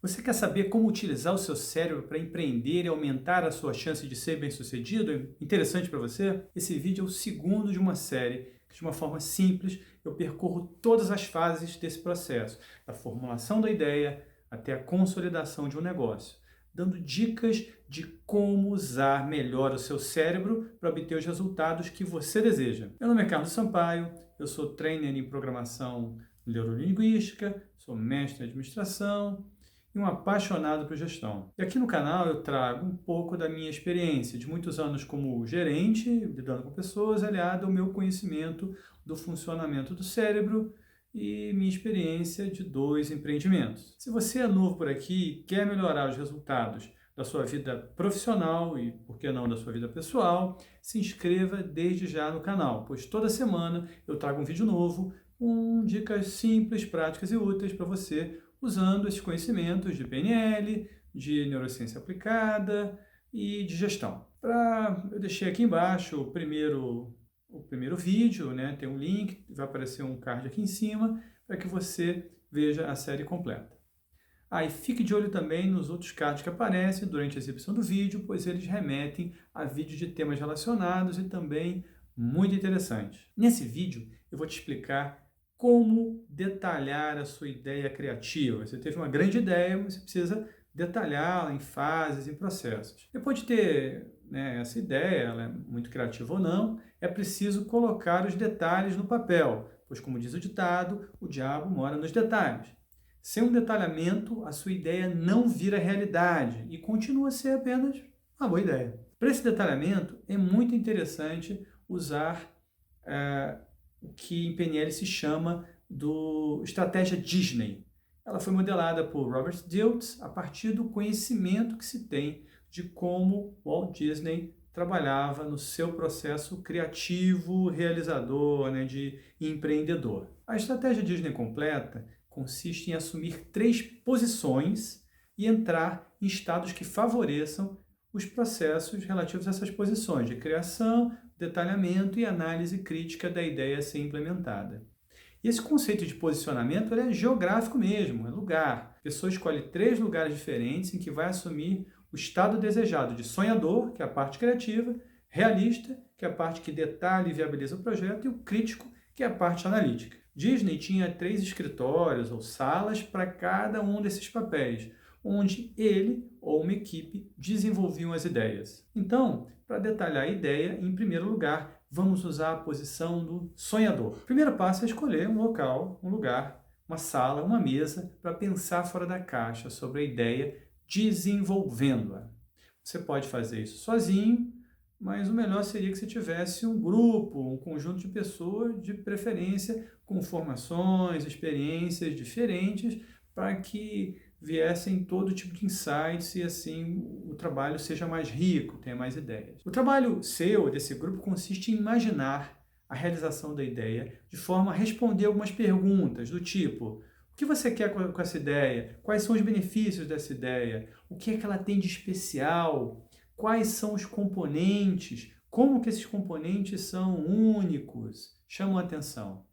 Você quer saber como utilizar o seu cérebro para empreender e aumentar a sua chance de ser bem-sucedido? Interessante para você? Esse vídeo é o segundo de uma série que, de uma forma simples, eu percorro todas as fases desse processo, da formulação da ideia até a consolidação de um negócio, dando dicas de como usar melhor o seu cérebro para obter os resultados que você deseja. Meu nome é Carlos Sampaio, eu sou trainer em programação neurolinguística, sou mestre em administração e um apaixonado por gestão. E aqui no canal eu trago um pouco da minha experiência de muitos anos como gerente, lidando com pessoas, aliado ao meu conhecimento do funcionamento do cérebro e minha experiência de 2 empreendimentos. Se você é novo por aqui e quer melhorar os resultados da sua vida profissional e, por que não, da sua vida pessoal, se inscreva desde já no canal, pois toda semana eu trago um vídeo novo com dicas simples, práticas e úteis para você usando esses conhecimentos de PNL, de neurociência aplicada e de gestão. Eu deixei aqui embaixo o primeiro vídeo, né? Tem um link, vai aparecer um card aqui em cima para que você veja a série completa. E fique de olho também nos outros cards que aparecem durante a exibição do vídeo, pois eles remetem a vídeos de temas relacionados e também muito interessantes. Nesse vídeo eu vou te explicar como detalhar a sua ideia criativa. Você teve uma grande ideia, mas você precisa detalhá-la em fases, em processos. Depois de ter, essa ideia, ela é muito criativa ou não, é preciso colocar os detalhes no papel, pois, como diz o ditado, o diabo mora nos detalhes. Sem um detalhamento, a sua ideia não vira realidade e continua a ser apenas uma boa ideia. Para esse detalhamento, é muito interessante usar o que em PNL se chama do estratégia Disney. Ela foi modelada por Robert Dilts a partir do conhecimento que se tem de como Walt Disney trabalhava no seu processo criativo, realizador, de empreendedor. A estratégia Disney completa consiste em assumir 3 posições e entrar em estados que favoreçam os processos relativos a essas posições de criação, detalhamento e análise crítica da ideia a ser implementada. E esse conceito de posicionamento é geográfico mesmo, é lugar. A pessoa escolhe 3 lugares diferentes em que vai assumir o estado desejado de sonhador, que é a parte criativa, realista, que é a parte que detalha e viabiliza o projeto, e o crítico, que é a parte analítica. Disney tinha 3 escritórios ou salas para cada um desses papéis, onde ele ou uma equipe desenvolviam as ideias. Então, para detalhar a ideia, em primeiro lugar, vamos usar a posição do sonhador. O primeiro passo é escolher um local, um lugar, uma sala, uma mesa, para pensar fora da caixa sobre a ideia, desenvolvendo-a. Você pode fazer isso sozinho, mas o melhor seria que você tivesse um grupo, um conjunto de pessoas, de preferência, com formações, experiências diferentes, para que viessem todo tipo de insights e assim o trabalho seja mais rico, tenha mais ideias. O trabalho seu, desse grupo, consiste em imaginar a realização da ideia de forma a responder algumas perguntas do tipo: o que você quer com essa ideia? Quais são os benefícios dessa ideia? O que é que ela tem de especial? Quais são os componentes? Como que esses componentes são únicos? Chamam a atenção.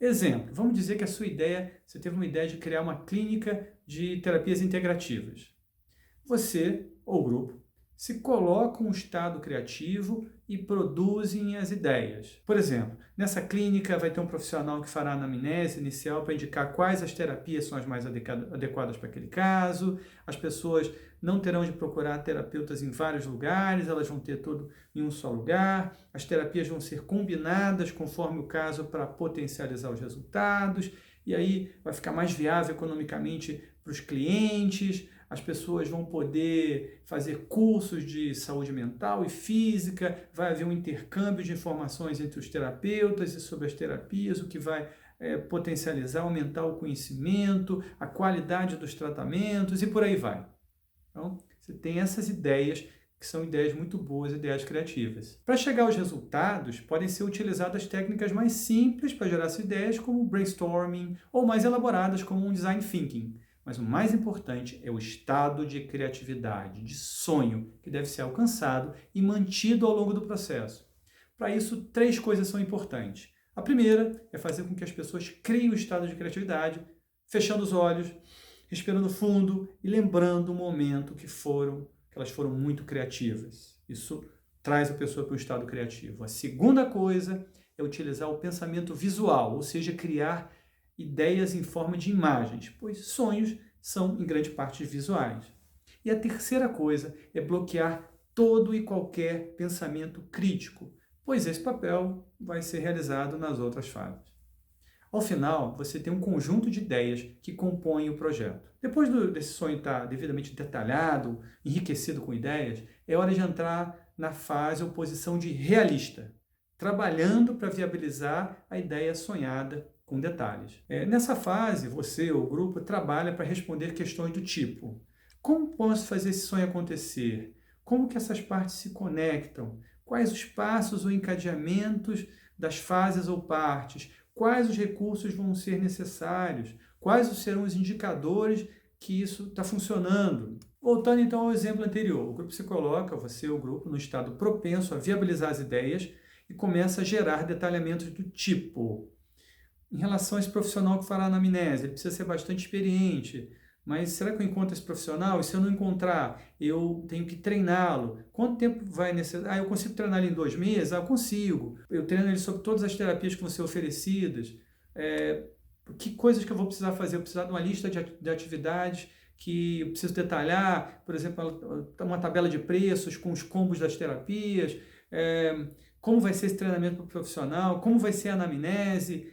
Exemplo, vamos dizer que você teve uma ideia de criar uma clínica de terapias integrativas. Você, ou o grupo, se coloca um estado criativo e produzem as ideias. Por exemplo, nessa clínica vai ter um profissional que fará a anamnese inicial para indicar quais as terapias são as mais adequadas para aquele caso. As pessoas não terão de procurar terapeutas em vários lugares, elas vão ter tudo em um só lugar. As terapias vão ser combinadas conforme o caso para potencializar os resultados. E aí vai ficar mais viável economicamente para os clientes. As pessoas vão poder fazer cursos de saúde mental e física, vai haver um intercâmbio de informações entre os terapeutas e sobre as terapias, o que vai potencializar, aumentar o conhecimento, a qualidade dos tratamentos e por aí vai. Então, você tem essas ideias, que são ideias muito boas, ideias criativas. Para chegar aos resultados, podem ser utilizadas técnicas mais simples para gerar essas ideias, como brainstorming, ou mais elaboradas, como um design thinking. Mas o mais importante é o estado de criatividade, de sonho, que deve ser alcançado e mantido ao longo do processo. Para isso, 3 coisas são importantes. A primeira é fazer com que as pessoas criem o estado de criatividade, fechando os olhos, respirando fundo e lembrando o momento que elas foram muito criativas. Isso traz a pessoa para um estado criativo. A segunda coisa é utilizar o pensamento visual, ou seja, criar ideias em forma de imagens, pois sonhos são, em grande parte, visuais. E a terceira coisa é bloquear todo e qualquer pensamento crítico, pois esse papel vai ser realizado nas outras fases. Ao final, você tem um conjunto de ideias que compõem o projeto. Depois desse sonho estar devidamente detalhado, enriquecido com ideias, é hora de entrar na fase ou posição de realista, trabalhando para viabilizar a ideia sonhada com detalhes. Nessa fase, você ou o grupo trabalha para responder questões do tipo: como posso fazer esse sonho acontecer? Como que essas partes se conectam? Quais os passos ou encadeamentos das fases ou partes? Quais os recursos vão ser necessários? Quais serão os indicadores que isso está funcionando? Voltando então ao exemplo anterior, o grupo se coloca, você ou o grupo, no estado propenso a viabilizar as ideias e começa a gerar detalhamentos do tipo: em relação a esse profissional que fará a anamnese, ele precisa ser bastante experiente, mas será que eu encontro esse profissional? E se eu não encontrar, eu tenho que treiná-lo. Quanto tempo vai necessitar? Eu consigo treinar ele em 2 meses? Eu consigo. Eu treino ele sobre todas as terapias que vão ser oferecidas. Que coisas que eu vou precisar fazer? Eu preciso de uma lista de atividades que eu preciso detalhar, por exemplo, uma tabela de preços com os combos das terapias, como vai ser esse treinamento para o profissional, como vai ser a anamnese,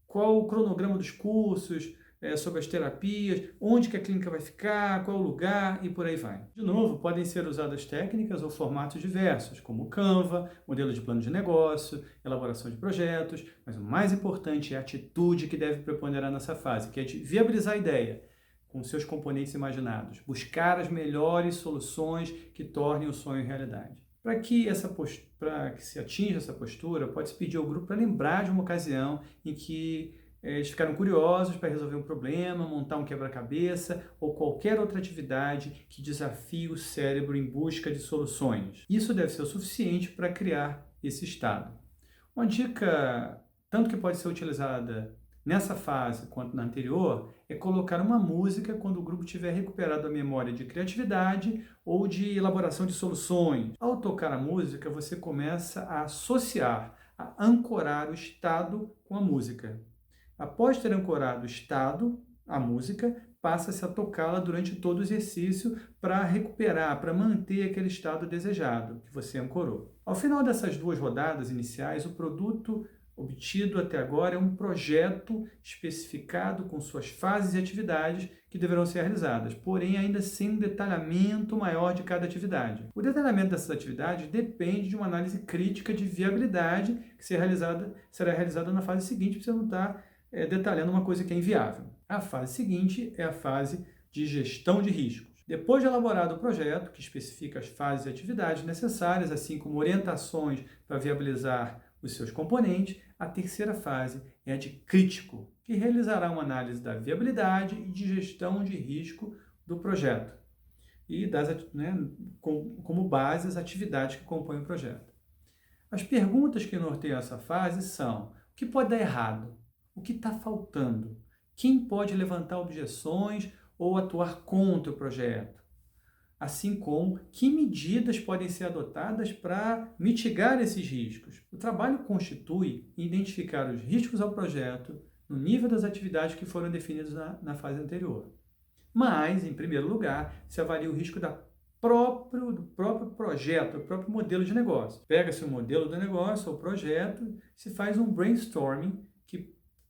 qual o cronograma dos cursos, sobre as terapias, onde que a clínica vai ficar, qual o lugar e por aí vai. De novo, podem ser usadas técnicas ou formatos diversos, como Canva, modelo de plano de negócio, elaboração de projetos, mas o mais importante é a atitude que deve preponderar nessa fase, que é de viabilizar a ideia com seus componentes imaginados, buscar as melhores soluções que tornem o sonho realidade. Para que se atinja essa postura, pode-se pedir ao grupo para lembrar de uma ocasião em que eles ficaram curiosos para resolver um problema, montar um quebra-cabeça ou qualquer outra atividade que desafie o cérebro em busca de soluções. Isso deve ser o suficiente para criar esse estado. Uma dica, tanto que pode ser utilizada nessa fase quanto na anterior, é colocar uma música quando o grupo tiver recuperado a memória de criatividade ou de elaboração de soluções. Ao tocar a música, você começa a associar, a ancorar o estado com a música. Após ter ancorado o estado, a música, passa-se a tocá-la durante todo o exercício para recuperar, para manter aquele estado desejado que você ancorou. Ao final dessas 2 rodadas iniciais, o produto obtido até agora é um projeto especificado com suas fases e atividades que deverão ser realizadas, porém ainda sem um detalhamento maior de cada atividade. O detalhamento dessas atividades depende de uma análise crítica de viabilidade que será realizada na fase seguinte, para você não estar detalhando uma coisa que é inviável. A fase seguinte é a fase de gestão de riscos. Depois de elaborado o projeto, que especifica as fases e atividades necessárias, assim como orientações para viabilizar os seus componentes, a terceira fase é a de crítico, que realizará uma análise da viabilidade e de gestão de risco do projeto e como base as atividades que compõem o projeto. As perguntas que norteiam essa fase são: o que pode dar errado? O que está faltando? Quem pode levantar objeções ou atuar contra o projeto? Assim como, que medidas podem ser adotadas para mitigar esses riscos? O trabalho constitui identificar os riscos ao projeto no nível das atividades que foram definidas na fase anterior. Mas, em primeiro lugar, se avalia o risco do próprio projeto, do próprio modelo de negócio. Pega-se o modelo do negócio, o projeto, se faz um brainstorming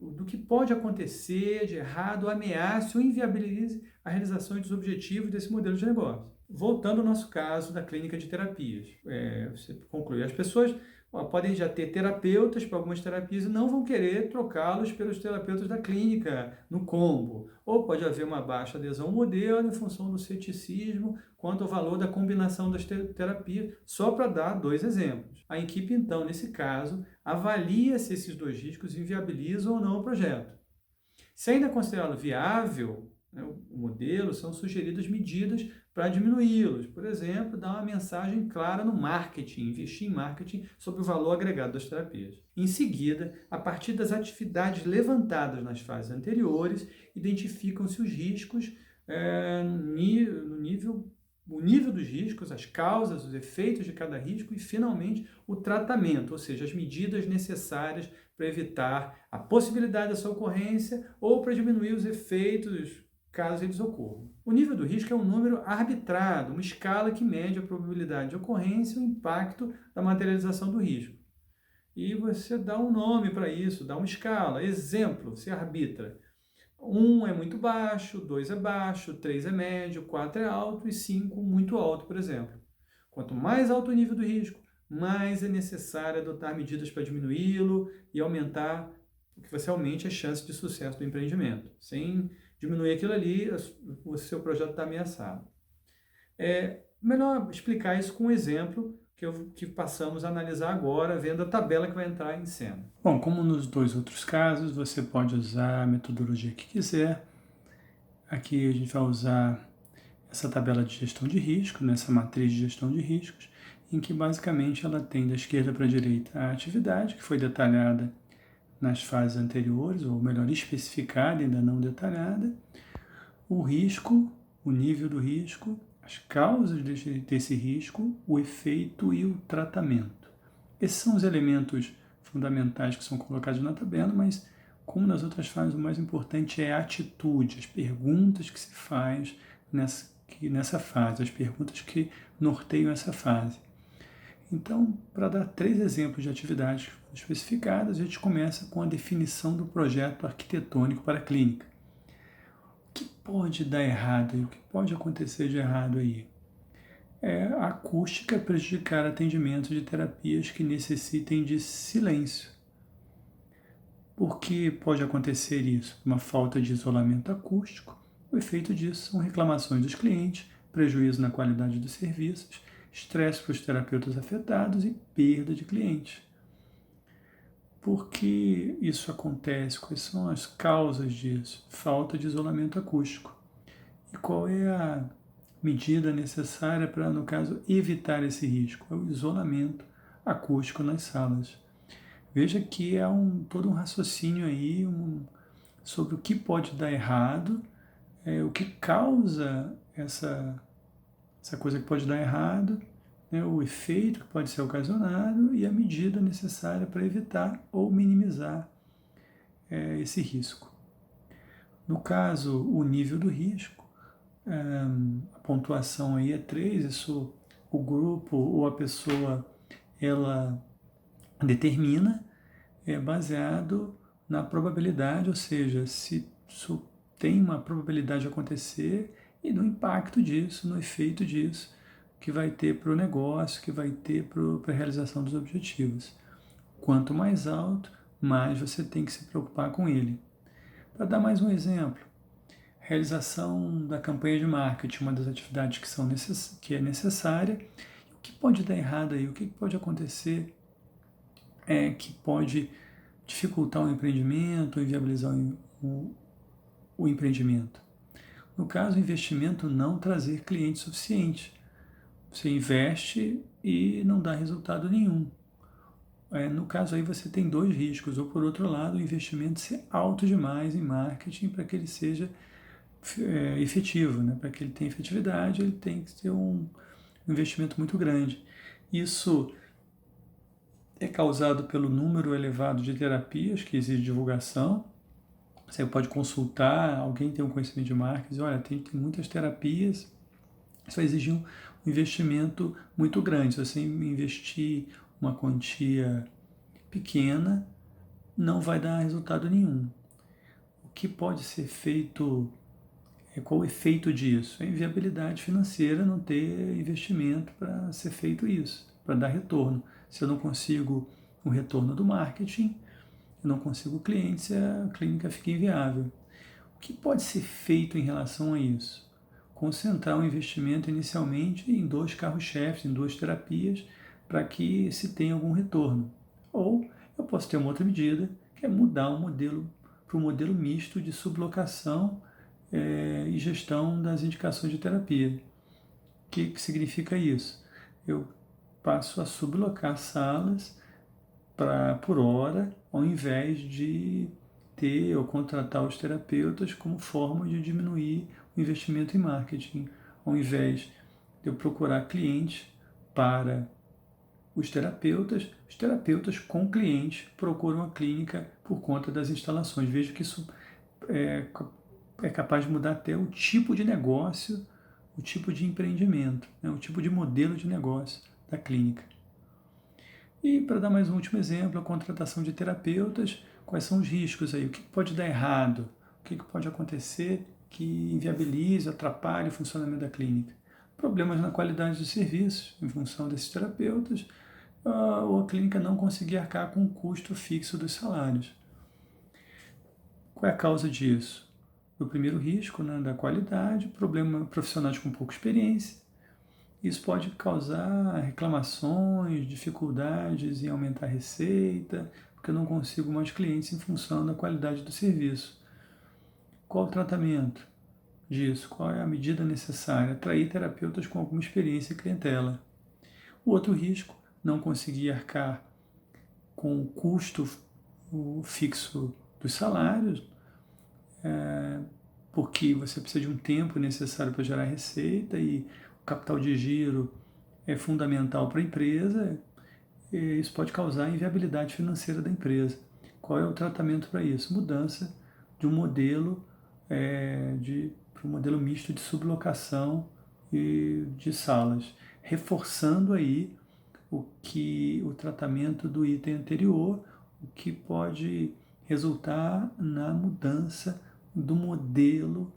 do que pode acontecer de errado, ameace ou inviabilize a realização dos objetivos desse modelo de negócio. Voltando ao nosso caso da clínica de terapias, você conclui, as pessoas podem já ter terapeutas para algumas terapias e não vão querer trocá-los pelos terapeutas da clínica no combo. Ou pode haver uma baixa adesão ao modelo em função do ceticismo quanto ao valor da combinação das terapias, só para dar 2 exemplos. A equipe, então, nesse caso, avalia se esses 2 riscos inviabilizam ou não o projeto. Se ainda é considerado viável, o modelo, são sugeridas medidas para diminuí-los. Por exemplo, dar uma mensagem clara no marketing, investir em marketing sobre o valor agregado das terapias. Em seguida, a partir das atividades levantadas nas fases anteriores, identificam-se os riscos o nível dos riscos, as causas, os efeitos de cada risco e, finalmente, o tratamento, ou seja, as medidas necessárias para evitar a possibilidade dessa ocorrência ou para diminuir os efeitos caso eles ocorram. O nível do risco é um número arbitrado, uma escala que mede a probabilidade de ocorrência e o impacto da materialização do risco. E você dá um nome para isso, dá uma escala. Exemplo, você arbitra. 1 é muito baixo, 2 é baixo, 3 é médio, 4 é alto e 5 muito alto, por exemplo. Quanto mais alto o nível do risco, mais é necessário adotar medidas para diminuí-lo e aumentar, que você aumente as chances de sucesso do empreendimento. Sem diminuir aquilo ali, o seu projeto está ameaçado. É melhor explicar isso com um exemplo que passamos a analisar agora, vendo a tabela que vai entrar em cena. Bom, como nos dois outros casos, você pode usar a metodologia que quiser. Aqui a gente vai usar essa tabela de gestão de risco, nessa matriz de gestão de riscos, em que basicamente ela tem da esquerda para a direita a atividade, que foi detalhada nas fases anteriores, ou melhor, especificada, ainda não detalhada, o risco, o nível do risco, as causas desse risco, o efeito e o tratamento. Esses são os elementos fundamentais que são colocados na tabela, mas como nas outras fases, o mais importante é a atitude, as perguntas que se faz nessa fase, as perguntas que norteiam essa fase. Então, para dar 3 exemplos de atividades especificadas, a gente começa com a definição do projeto arquitetônico para a clínica. O que pode dar errado aí? O que pode acontecer de errado aí? A acústica prejudicar atendimento de terapias que necessitem de silêncio. Por que pode acontecer isso? Uma falta de isolamento acústico. O efeito disso são reclamações dos clientes, prejuízo na qualidade dos serviços, estresse para os terapeutas afetados e perda de clientes. Por que isso acontece? Quais são as causas disso? Falta de isolamento acústico. E qual é a medida necessária para, no caso, evitar esse risco? É o isolamento acústico nas salas. Veja que é todo um raciocínio aí sobre o que pode dar errado, o que causa essa coisa que pode dar errado, o efeito que pode ser ocasionado e a medida necessária para evitar ou minimizar esse risco. No caso, o nível do risco, a pontuação aí é 3, isso o grupo ou a pessoa ela determina, baseado na probabilidade, ou seja, se isso tem uma probabilidade de acontecer e no impacto disso, no efeito disso, que vai ter para o negócio, que vai ter para a realização dos objetivos. Quanto mais alto, mais você tem que se preocupar com ele. Para dar mais um exemplo, realização da campanha de marketing, uma das atividades que é necessária. O que pode dar errado aí? O que pode acontecer que pode dificultar o empreendimento, inviabilizar o empreendimento? No caso, o investimento não trazer cliente suficiente. Você investe e não dá resultado nenhum. No caso aí você tem 2 riscos, ou por outro lado, o investimento ser alto demais em marketing para que ele seja efetivo, né? Para que ele tenha efetividade, ele tem que ter um investimento muito grande. Isso é causado pelo número elevado de terapias que exige divulgação. Você pode consultar, alguém tem um conhecimento de marketing, diz, olha, tem muitas terapias, isso vai exigir um investimento muito grande. Se você investir uma quantia pequena, não vai dar resultado nenhum. O que pode ser feito, qual o efeito disso? É a inviabilidade financeira, não ter investimento para ser feito isso, para dar retorno. Se eu não consigo o retorno do marketing, eu não consigo clientes, a clínica fica inviável. O que pode ser feito em relação a isso? Concentrar o investimento inicialmente em 2 carros-chefes, em 2 terapias, para que se tenha algum retorno. Ou eu posso ter uma outra medida, que é mudar o modelo para um modelo misto de sublocação e gestão das indicações de terapia. que significa isso? Eu passo a sublocar salas por hora, ao invés de ter ou contratar os terapeutas como forma de diminuir o investimento em marketing, ao invés de eu procurar clientes para os terapeutas com clientes procuram a clínica por conta das instalações. Vejo que isso é capaz de mudar até o tipo de negócio, o tipo de empreendimento, né? O tipo de modelo de negócio da clínica. E para dar mais um último exemplo, a contratação de terapeutas, quais são os riscos aí? O que pode dar errado? O que pode acontecer que inviabilize, atrapalhe o funcionamento da clínica? Problemas na qualidade dos serviços em função desses terapeutas, ou a clínica não conseguir arcar com o custo fixo dos salários. Qual é a causa disso? O primeiro risco, né, da qualidade, problema profissionais com pouca experiência. Isso pode causar reclamações, dificuldades em aumentar a receita, porque eu não consigo mais clientes em função da qualidade do serviço. Qual o tratamento disso? Qual é a medida necessária? Atrair terapeutas com alguma experiência e clientela. O outro risco, não conseguir arcar com o custo fixo dos salários, porque você precisa de um tempo necessário para gerar receita e o capital de giro é fundamental para a empresa, e isso pode causar inviabilidade financeira da empresa. Qual é o tratamento para isso? Mudança de um modelo para um modelo misto de sublocação e de salas, reforçando aí o tratamento do item anterior, o que pode resultar na mudança do modelo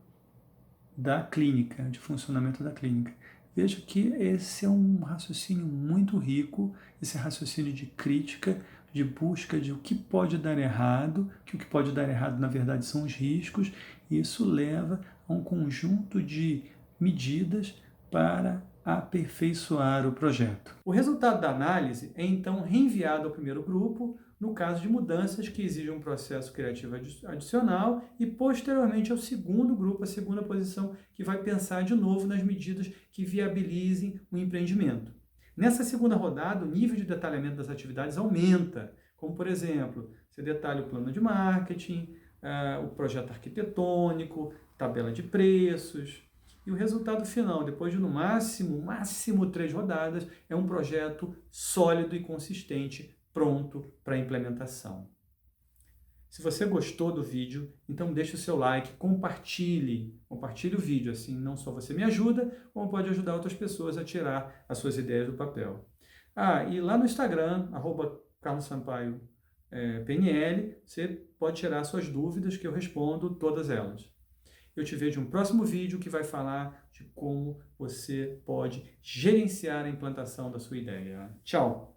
da clínica, de funcionamento da clínica. Veja que esse é um raciocínio muito rico, esse raciocínio de crítica, de busca de o que pode dar errado, que o que pode dar errado na verdade são os riscos, e isso leva a um conjunto de medidas para aperfeiçoar o projeto. O resultado da análise é então reenviado ao primeiro grupo, no caso de mudanças que exigem um processo criativo adicional, e posteriormente ao segundo grupo, a segunda posição, que vai pensar de novo nas medidas que viabilizem o empreendimento. Nessa segunda rodada, o nível de detalhamento das atividades aumenta, como por exemplo, você detalha o plano de marketing, o projeto arquitetônico, tabela de preços. E o resultado final, depois de no máximo 3 rodadas, é um projeto sólido e consistente, pronto para implementação. Se você gostou do vídeo, então deixe o seu like, compartilhe o vídeo, assim não só você me ajuda, como pode ajudar outras pessoas a tirar as suas ideias do papel. E lá no Instagram, @carlossampaio_PNL, você pode tirar suas dúvidas que eu respondo todas elas. Eu te vejo em um próximo vídeo que vai falar de como você pode gerenciar a implantação da sua ideia. Tchau!